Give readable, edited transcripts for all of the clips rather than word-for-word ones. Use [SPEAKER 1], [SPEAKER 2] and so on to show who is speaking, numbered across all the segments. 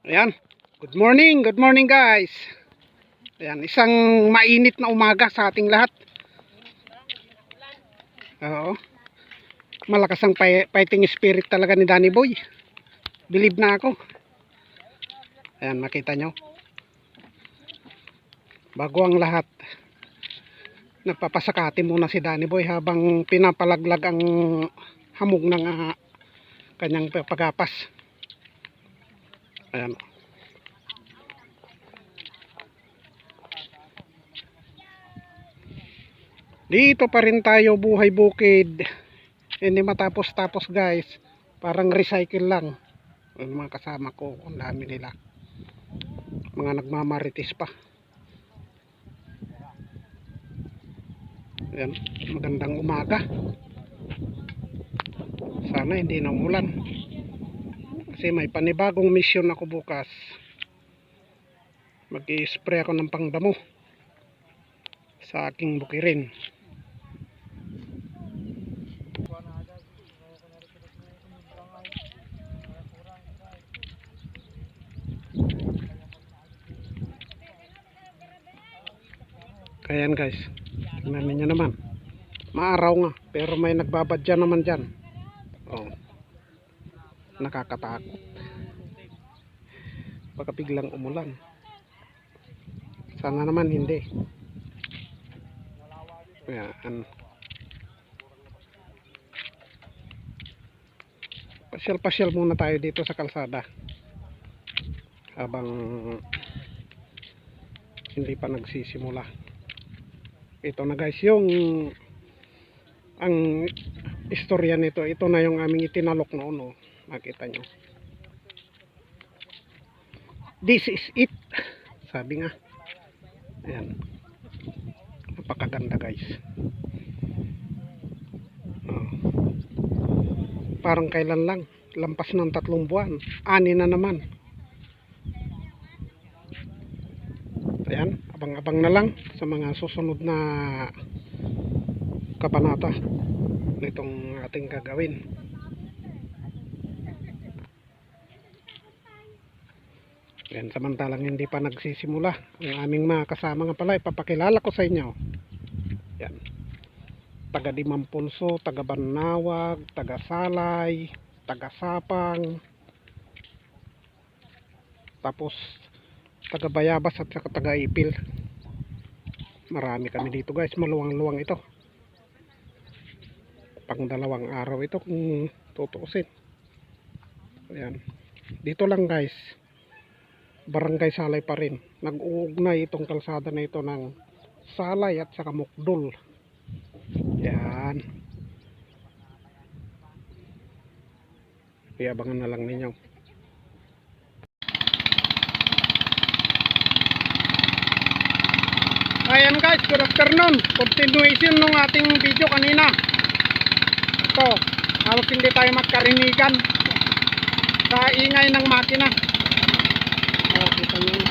[SPEAKER 1] Ayan, good morning guys. Ayan, isang mainit na umaga sa ating lahat. Oo, malakas ang fighting spirit talaga ni Danny Boy. Believe na ako. Ayan, makita nyo. Bago ang lahat, nagpapasakati muna si Danny Boy habang pinapalaglag ang hamog ng kanyang pagapas. Ayan. Dito pa rin tayo, buhay bukid. Hindi matapos-tapos guys. Parang recycle lang. Yung mga kasama ko, ang dami nila. Mga nagmamarites pa. Ayan, magandang umaga. Sana hindi na umulan. Kasi may panibagong mission ako bukas. Mag-i-spray ako ng pangdamo sa aking bukirin. Ayan guys, tingnan ninyo naman, maaraw nga pero may nagbabadya naman dyan. Oh, nakakatakot, baka biglang umulan. Sana naman hindi. Ayan, pasyal muna tayo dito sa kalsada habang hindi pa nagsisimula. Ito na guys, yung ang istorya nito, ito na yung aming itinalok noon, oh. Makita nyo, this is it, sabi nga. Ayan, napakaganda guys. Oh. Parang kailan lang, lampas ng 3 buwan, 6 na naman. Ayan, abang-abang na lang sa mga susunod na kabanata nitong ating gagawin. Ayan, samantalang hindi pa nagsisimula ang aming mga kasama nga pala, ipapakilala ko sa inyo. Ayan, taga Dimampulso, taga Banawag, taga Salay, taga Sapang, tapos taga Bayabas at saka taga Ipil. Marami kami dito guys, maluwang-luwang ito. Pang 2 araw ito kung tutuusin. Ayan, dito lang guys, Barangay Salay pa rin. Nag-uugnay itong kalsada na ito ng Salay at saka Mukdol. Ayan, iabangan na lang ninyo. Ayan guys, good afternoon. Continuation ng ating video kanina. Ito, halos hindi tayo magkarinigan sa ingay ng makina. Oh, kita nyo,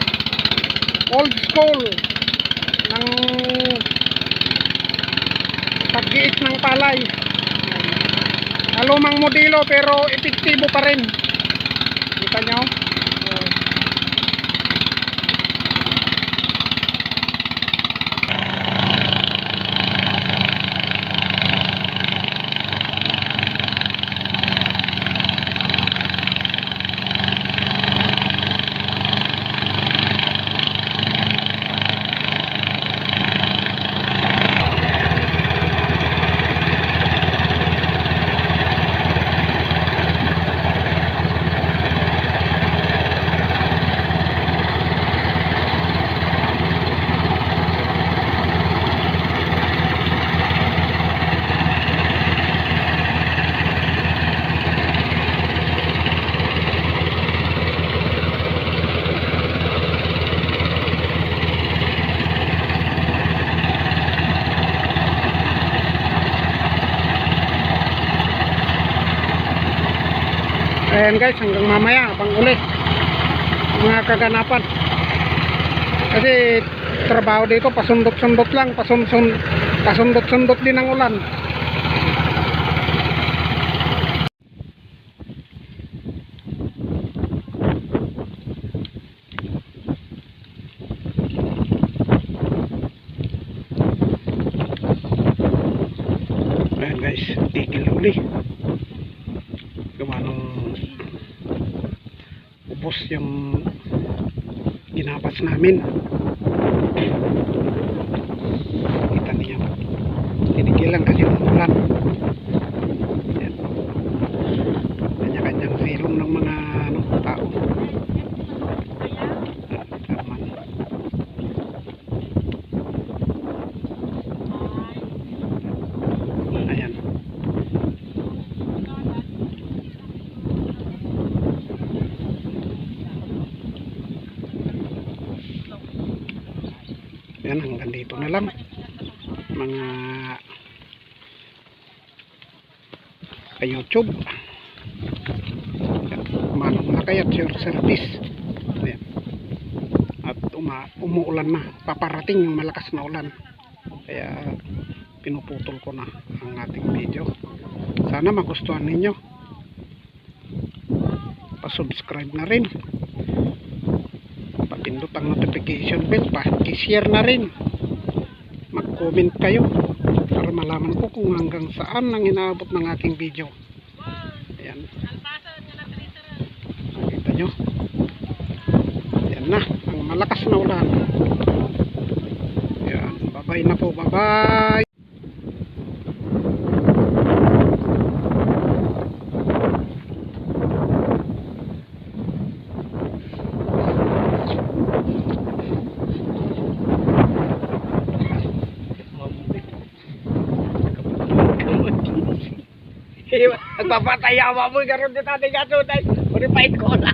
[SPEAKER 1] old school ng paggiit ng palay. Lumang modelo pero epektibo pa rin. Kita nyo. Ayan guys, hanggang mamaya pang uli mga kaganapan. Kasi trabaho dito pasundot-sundot lang, pasundot-sundot din ang ulan. tigil uli. Gawa nung ubos yung ginabas namin. Kita niyo, tinigilan kasi yung ulan. Yan. Kanya-kanyang silong ng mga tao. Taman. Ayan. Yan, hanggang dito na lang mga ka-YouTube. Manong na kayo at your service. Ayan. At umuulan na, paparating yung malakas na ulan, kaya pinuputol ko na ang ating video. Sana magustuhan ninyo. Pa-subscribe na rin, papindot ang notification bell, pa-share na rin, mag-comment kayo para malaman ko kung hanggang saan ang inaabot ng aking video. Ayan, nakita nyo, ayan na ang malakas na ulan. Ayan, bye bye na po, bye bye. Nagpapatayawa mo karon dito ating kasunay. Purify ko na.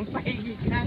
[SPEAKER 1] Pahingi ka.